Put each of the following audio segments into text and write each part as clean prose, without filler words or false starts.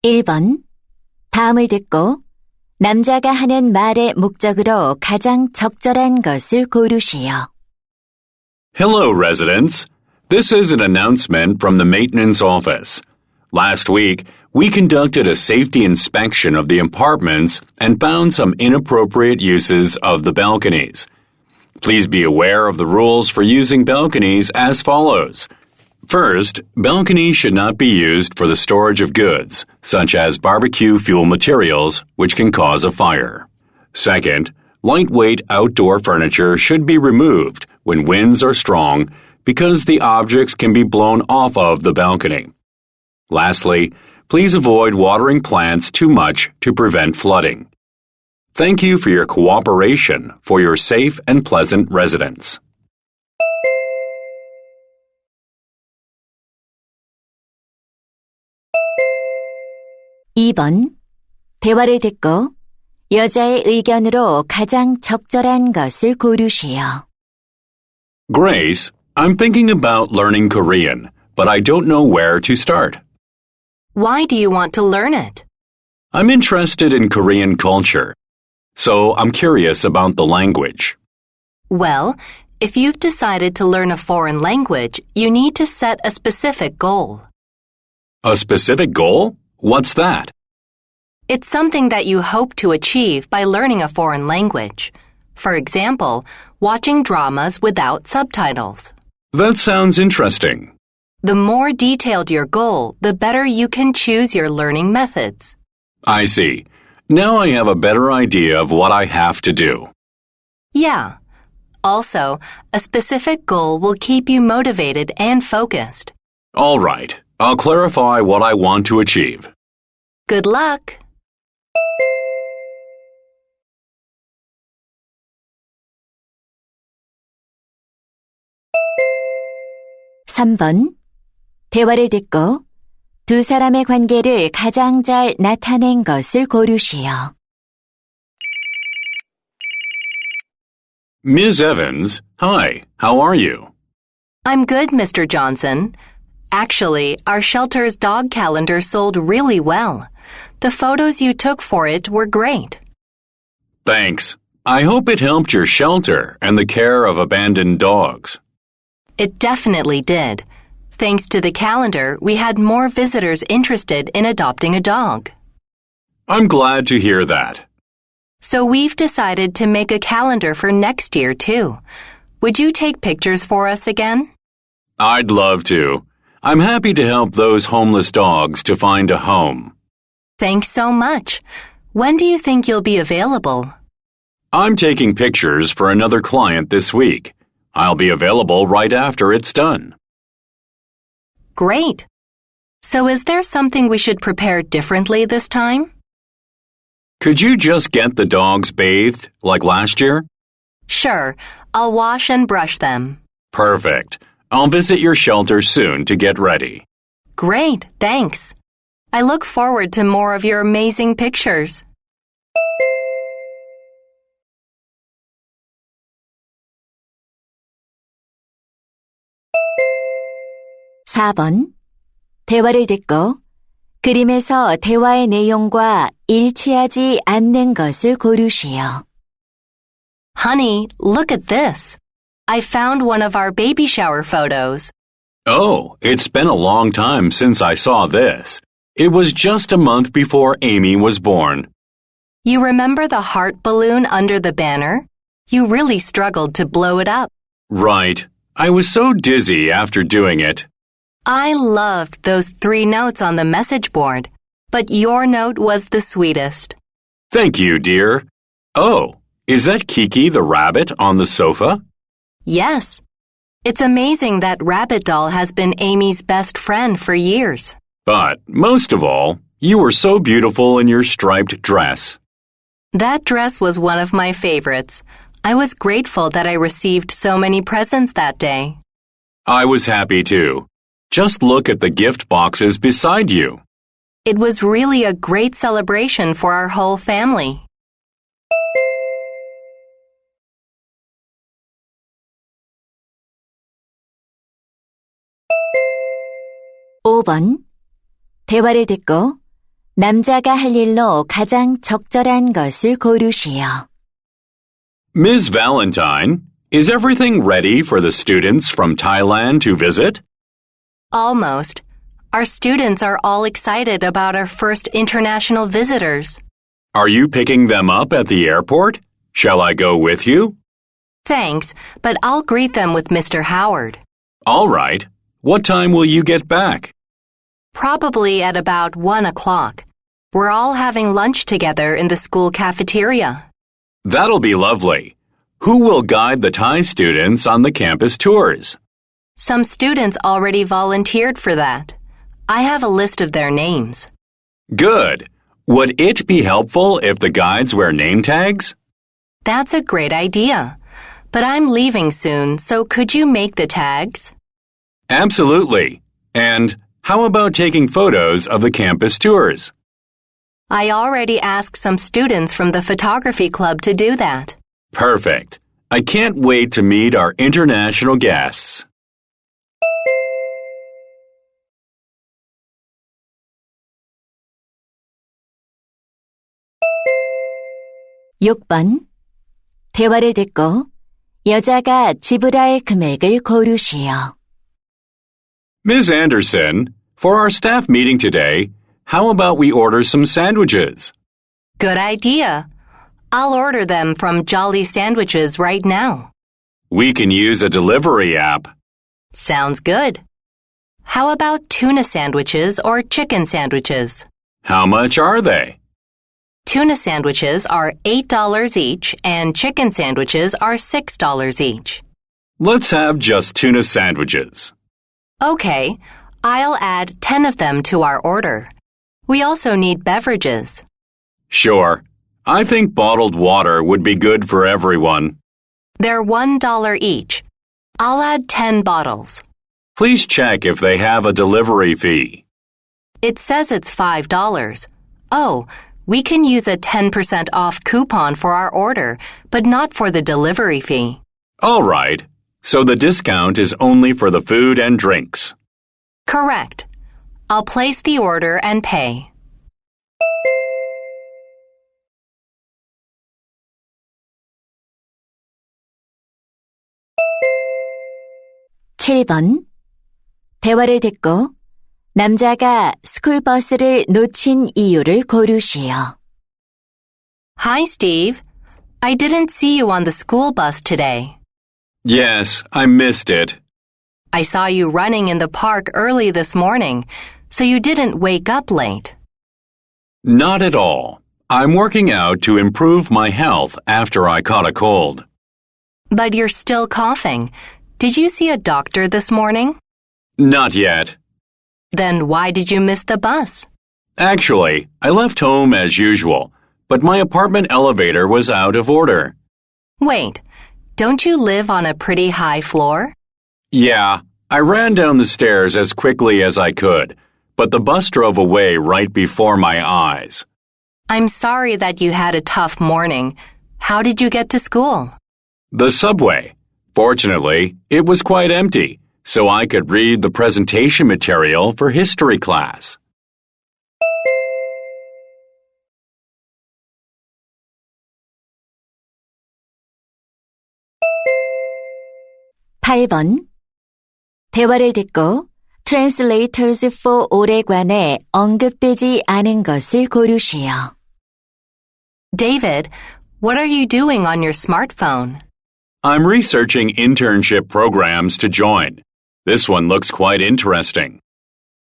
1번. 다음을 듣고 남자가 하는 말의 목적으로 가장 적절한 것을 고르시오. Hello, residents. This is an announcement from the maintenance office. Last week, we conducted a safety inspection of the apartments and found some inappropriate uses of the balconies. Please be aware of the rules for using balconies as follows. First, balconies should not be used for the storage of goods, such as barbecue fuel materials, which can cause a fire. Second, lightweight outdoor furniture should be removed when winds are strong because the objects can be blown off of the balcony. Lastly, please avoid watering plants too much to prevent flooding. Thank you for your cooperation for your safe and pleasant residence. (2번) 대화를 듣고 여자의 의견으로 가장 적절한 것을 고르시오. Grace, I'm thinking about learning Korean, but I don't know where to start. Why do you want to learn it? I'm interested in Korean culture, so I'm curious about the language. Well, if you've decided to learn a foreign language, you need to set a specific goal. A specific goal? What's that? It's something that you hope to achieve by learning a foreign language. For example, watching dramas without subtitles. That sounds interesting. The more detailed your goal, the better you can choose your learning methods. I see. Now I have a better idea of what I have to do. Yeah. Also, a specific goal will keep you motivated and focused. All right. I'll clarify what I want to achieve. Good luck! (3번) 대화를 듣고 두 사람의 관계를 가장 잘 나타낸 것을 고르시오. Ms. Evans, hi, how are you? I'm good, Mr. Johnson. Actually, our shelter's dog calendar sold really well. The photos you took for it were great. Thanks. I hope it helped your shelter and the care of abandoned dogs. It definitely did. Thanks to the calendar, we had more visitors interested in adopting a dog. I'm glad to hear that. So we've decided to make a calendar for next year, too. Would you take pictures for us again? I'd love to. I'm happy to help those homeless dogs to find a home. Thanks so much. When do you think you'll be available? I'm taking pictures for another client this week. I'll be available right after it's done. Great. So is there something we should prepare differently this time? Could you just get the dogs bathed like last year? Sure. I'll wash and brush them. Perfect. I'll visit your shelter soon to get ready. Great, thanks. I look forward to more of your amazing pictures. (4번) 대화를 듣고 그림에서 대화의 내용과 일치하지 않는 것을 고르시오. Honey, look at this. I found one of our baby shower photos. Oh, it's been a long time since I saw this. It was just a month before Amy was born. You remember the heart balloon under the banner? You really struggled to blow it up. Right. I was so dizzy after doing it. I loved those 3 notes on the message board, but your note was the sweetest. Thank you, dear. Oh, is that Kiki the rabbit on the sofa? Yes. It's amazing that Rabbit Doll has been Amy's best friend for years. But most of all, you were so beautiful in your striped dress. That dress was one of my favorites. I was grateful that I received so many presents that day. I was happy too. Just look at the gift boxes beside you. It was really a great celebration for our whole family. (5번) 대화를 듣고 남자가 할 일로 가장 적절한 것을 고르시오. Ms. Valentine, is everything ready for the students from Thailand to visit? Almost. Our students are all excited about our first international visitors. Are you picking them up at the airport? Shall I go with you? Thanks, but I'll greet them with Mr. Howard. All right. What time will you get back? Probably at about 1 o'clock. We're all having lunch together in the school cafeteria. That'll be lovely. Who will guide the Thai students on the campus tours? Some students already volunteered for that. I have a list of their names. Good. Would it be helpful if the guides wear name tags? That's a great idea. But I'm leaving soon, so could you make the tags? Absolutely. And how about taking photos of the campus tours? I already asked some students from the photography club to do that. Perfect. I can't wait to meet our international guests. 육 번. 대화를 듣고 여자가 지불할 금액을 고르시오. Ms. Anderson, for our staff meeting today, how about we order some sandwiches? Good idea. I'll order them from Jolly Sandwiches right now. We can use a delivery app. Sounds good. How about tuna sandwiches or chicken sandwiches? How much are they? Tuna sandwiches are $8 each and chicken sandwiches are $6 each. Let's have just tuna sandwiches. Okay, I'll add 10 of them to our order. We also need beverages. Sure. I think bottled water would be good for everyone. They're $1 each. I'll add 10 bottles. Please check if they have a delivery fee. It says it's $5. Oh, we can use a 10% off coupon for our order, but not for the delivery fee. All right. So the discount is only for the food and drinks. Correct. I'll place the order and pay. 칠 번. 대화를 듣고 남자가 스쿨버스를 놓친 이유를 고르시오. Hi, Steve. I didn't see you on the school bus today. Yes, I missed it. I saw you running in the park early this morning, so you didn't wake up late. Not at all. I'm working out to improve my health after I caught a cold. But you're still coughing. Did you see a doctor this morning? Not yet. Then why did you miss the bus? Actually, I left home as usual, but my apartment elevator was out of order. Wait, don't you live on a pretty high floor? Yeah, I ran down the stairs as quickly as I could, but the bus drove away right before my eyes. I'm sorry that you had a tough morning. How did you get to school? The subway. Fortunately, it was quite empty, so I could read the presentation material for history class. 팔 번. 대화를 듣고 Translators for All에 관해 언급되지 않은 것을 고르시오. David, what are you doing on your smartphone? I'm researching internship programs to join. This one looks quite interesting.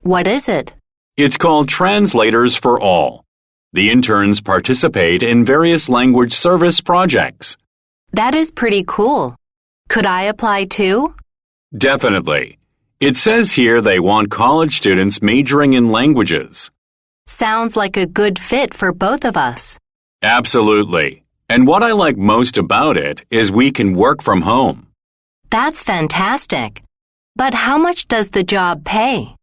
What is it? It's called Translators for All. The interns participate in various language service projects. That is pretty cool. Could I apply too? Definitely. It says here they want college students majoring in languages. Sounds like a good fit for both of us. Absolutely. And what I like most about it is we can work from home. That's fantastic. But how much does the job pay?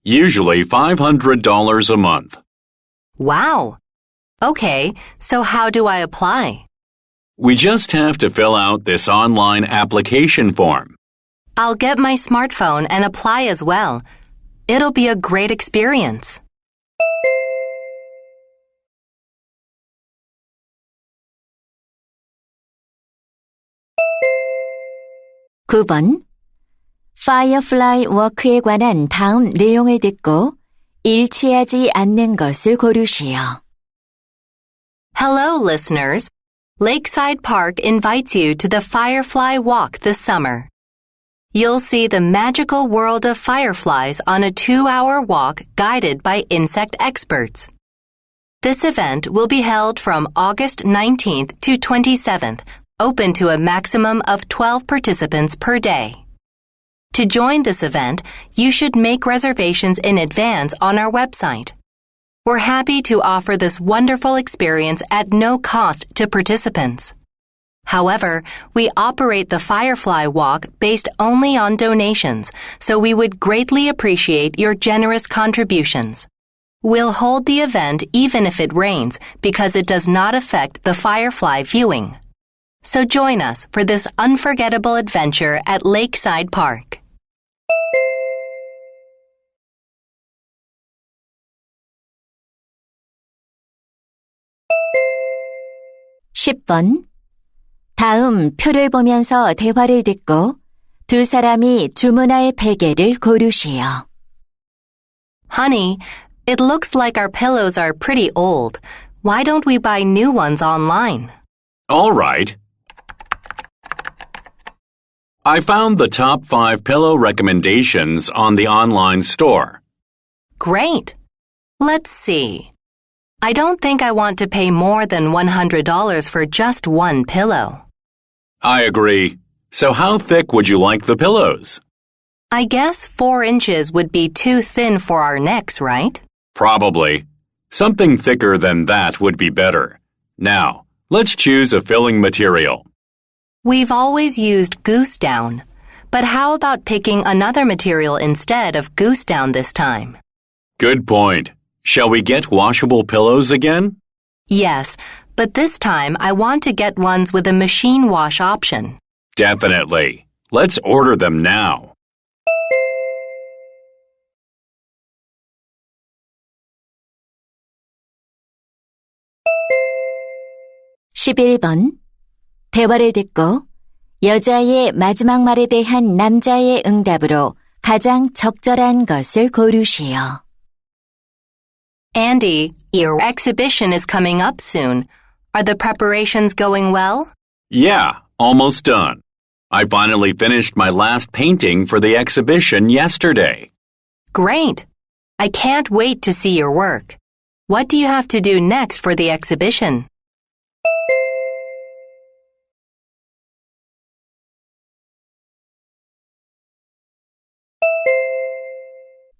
Usually $500 a month. Wow. Okay, so how do I apply? We just have to fill out this online application form. I'll get my smartphone and apply as well. It'll be a great experience. 9번. Firefly work에 관한 다음 내용을 듣고 일치하지 않는 것을 고르시오. Hello, listeners. Lakeside Park invites you to the Firefly Walk this summer. You'll see the magical world of fireflies on a 2-hour walk guided by insect experts. This event will be held from August 19th to 27th, open to a maximum of 12 participants per day. To join this event, you should make reservations in advance on our website. We're happy to offer this wonderful experience at no cost to participants. However, we operate the Firefly Walk based only on donations, so we would greatly appreciate your generous contributions. We'll hold the event even if it rains because it does not affect the firefly viewing. So join us for this unforgettable adventure at Lakeside Park. (10번) 다음 표를 보면서 대화를 듣고 두 사람이 주문할 베개를 고르시오. Honey, it looks like our pillows are pretty old. Why don't we buy new ones online? All right. I found the top 5 pillow recommendations on the online store. Great. Let's see. I don't think I want to pay more than $100 for just one pillow. I agree. So how thick would you like the pillows? I guess 4 inches would be too thin for our necks, right? Probably. Something thicker than that would be better. Now, let's choose a filling material. We've always used goose down. But how about picking another material instead of goose down this time? Good point. Shall we get washable pillows again? Yes, but this time I want to get ones with a machine wash option. Definitely. Let's order them now. (11번) 대화를 듣고 여자의 마지막 말에 대한 남자의 응답으로 가장 적절한 것을 고르시오. Andy, your exhibition is coming up soon. Are the preparations going well? Yeah, almost done. I finally finished my last painting for the exhibition yesterday. Great. I can't wait to see your work. What do you have to do next for the exhibition?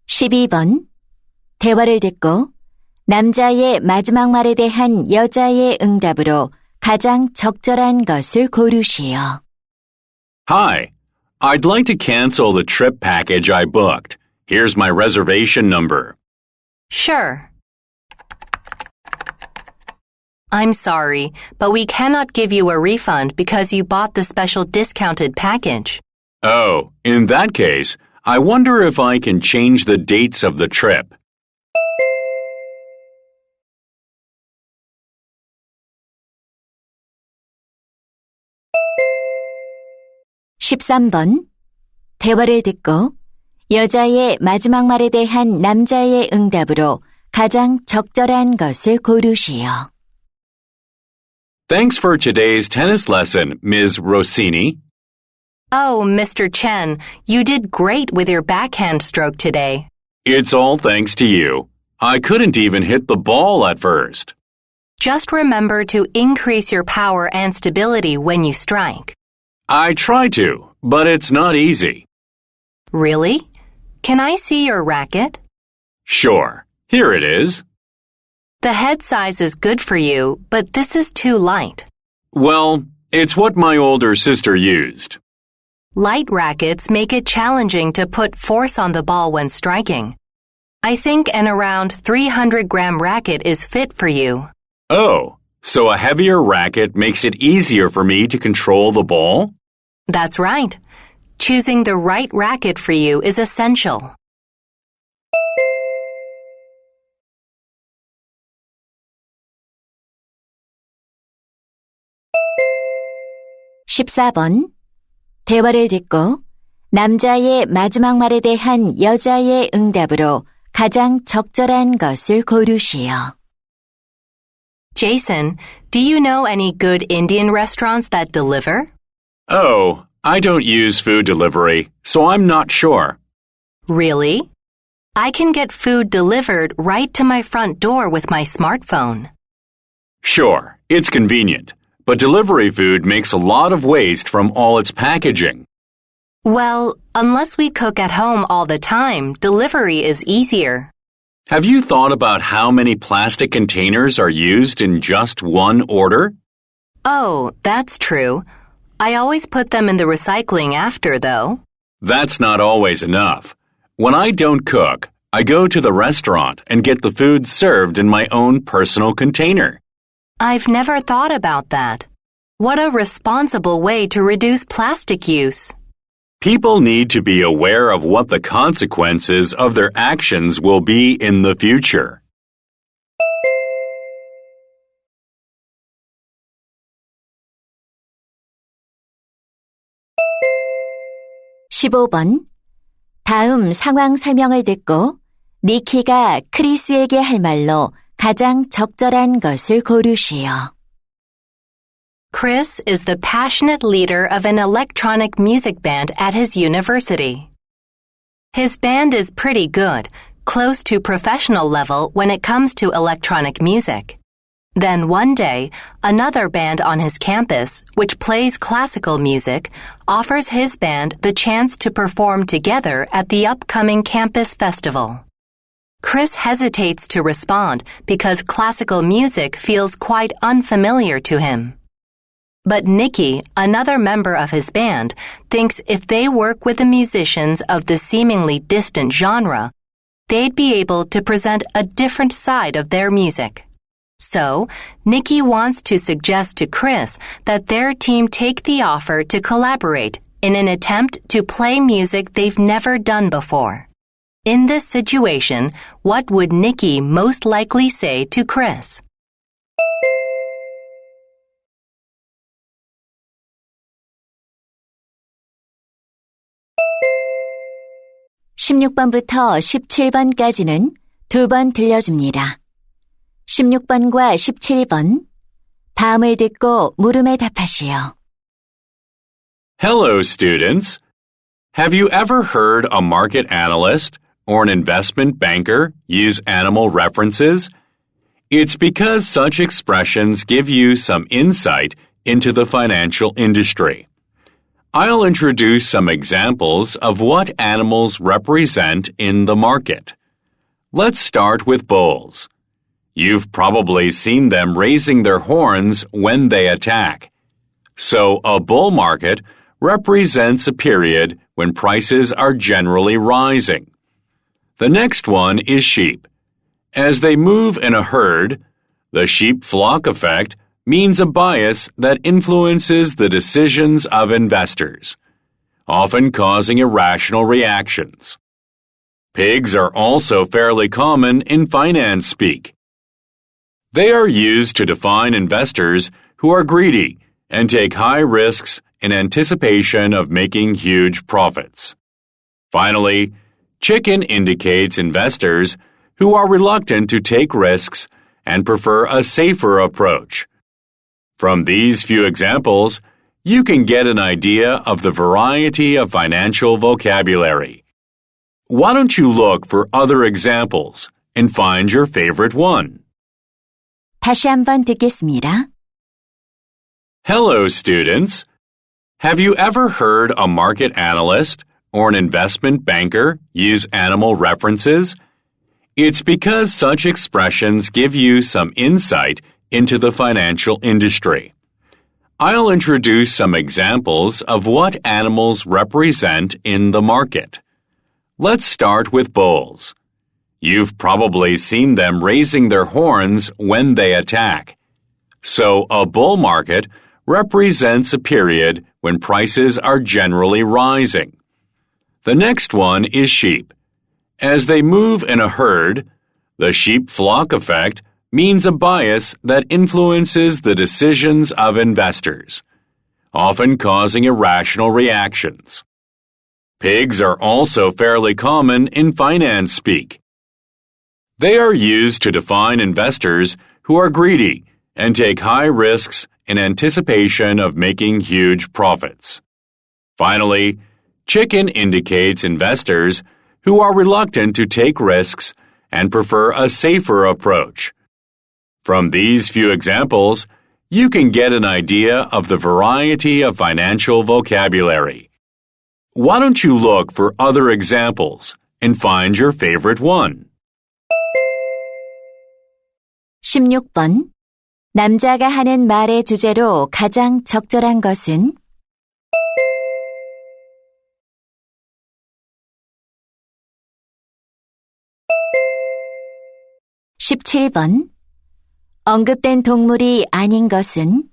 (12번) 대화를 듣고 남자의 마지막 말에 대한 여자의 응답으로 가장 적절한 것을 고르시오. Hi, I'd like to cancel the trip package I booked. Here's my reservation number. Sure. I'm sorry, but we cannot give you a refund because you bought the special discounted package. Oh, in that case, I wonder if I can change the dates of the trip. (13번) 대화를 듣고 여자의 마지막 말에 대한 남자의 응답으로 가장 적절한 것을 고르시오. Thanks for today's tennis lesson, Ms. Rossini. Oh, Mr. Chen, you did great with your backhand stroke today. It's all thanks to you. I couldn't even hit the ball at first. Just remember to increase your power and stability when you strike. I try to, but it's not easy. Really? Can I see your racket? Sure. Here it is. The head size is good for you, but this is too light. Well, it's what my older sister used. Light rackets make it challenging to put force on the ball when striking. I think an around 300-gram racket is fit for you. Oh, so a heavier racket makes it easier for me to control the ball? That's right. Choosing the right racket for you is essential. (14번) 대화를 듣고 남자의 마지막 말에 대한 여자의 응답으로 가장 적절한 것을 고르시오. Jason, do you know any good Indian restaurants that deliver? Oh, I don't use food delivery, so I'm not sure. Really? I can get food delivered right to my front door with my smartphone. Sure, it's convenient, but delivery food makes a lot of waste from all its packaging. Well, unless we cook at home all the time, delivery is easier. Have you thought about how many plastic containers are used in just one order? Oh, that's true. I always put them in the recycling after, though. That's not always enough. When I don't cook, I go to the restaurant and get the food served in my own personal container. I've never thought about that. What a responsible way to reduce plastic use. People need to be aware of what the consequences of their actions will be in the future. (15번) 다음 상황 설명을 듣고 니키가 크리스에게 할 말로 가장 적절한 것을 고르시오. Chris is the passionate leader of an electronic music band at his university. His band is pretty good, close to professional level when it comes to electronic music. Then one day, another band on his campus, which plays classical music, offers his band the chance to perform together at the upcoming campus festival. Chris hesitates to respond because classical music feels quite unfamiliar to him. But Nikki, another member of his band, thinks if they work with the musicians of the seemingly distant genre, they'd be able to present a different side of their music. So, Nikki wants to suggest to Chris that their team take the offer to collaborate in an attempt to play music they've never done before. In this situation, what would Nikki most likely say to Chris? (16번부터 17번까지는 2번 들려줍니다. 16번과 17번 다음을 듣고 물음에 답하시오. Hello, students. Have you ever heard a market analyst or an investment banker use animal references? It's because such expressions give you some insight into the financial industry. I'll introduce some examples of what animals represent in the market. Let's start with bulls. You've probably seen them raising their horns when they attack. So a bull market represents a period when prices are generally rising. The next one is sheep. As they move in a herd, the sheep flock effect means a bias that influences the decisions of investors, often causing irrational reactions. Pigs are also fairly common in finance speak. They are used to define investors who are greedy and take high risks in anticipation of making huge profits. Finally, chicken indicates investors who are reluctant to take risks and prefer a safer approach. From these few examples, you can get an idea of the variety of financial vocabulary. Why don't you look for other examples and find your favorite one? 다시 한번 듣겠습니다. Hello, students. Have you ever heard a market analyst or an investment banker use animal references? It's because such expressions give you some insight into the financial industry. I'll introduce some examples of what animals represent in the market. Let's start with bulls. You've probably seen them raising their horns when they attack. So a bull market represents a period when prices are generally rising. The next one is sheep. As they move in a herd, the sheep flock effect means a bias that influences the decisions of investors, often causing irrational reactions. Pigs are also fairly common in finance speak. They are used to define investors who are greedy and take high risks in anticipation of making huge profits. Finally, chicken indicates investors who are reluctant to take risks and prefer a safer approach. From these few examples, you can get an idea of the variety of financial vocabulary. Why don't you look for other examples and find your favorite one? 16번. 남자가 하는 말의 주제로 가장 적절한 것은? 17번. 언급된 동물이 아닌 것은?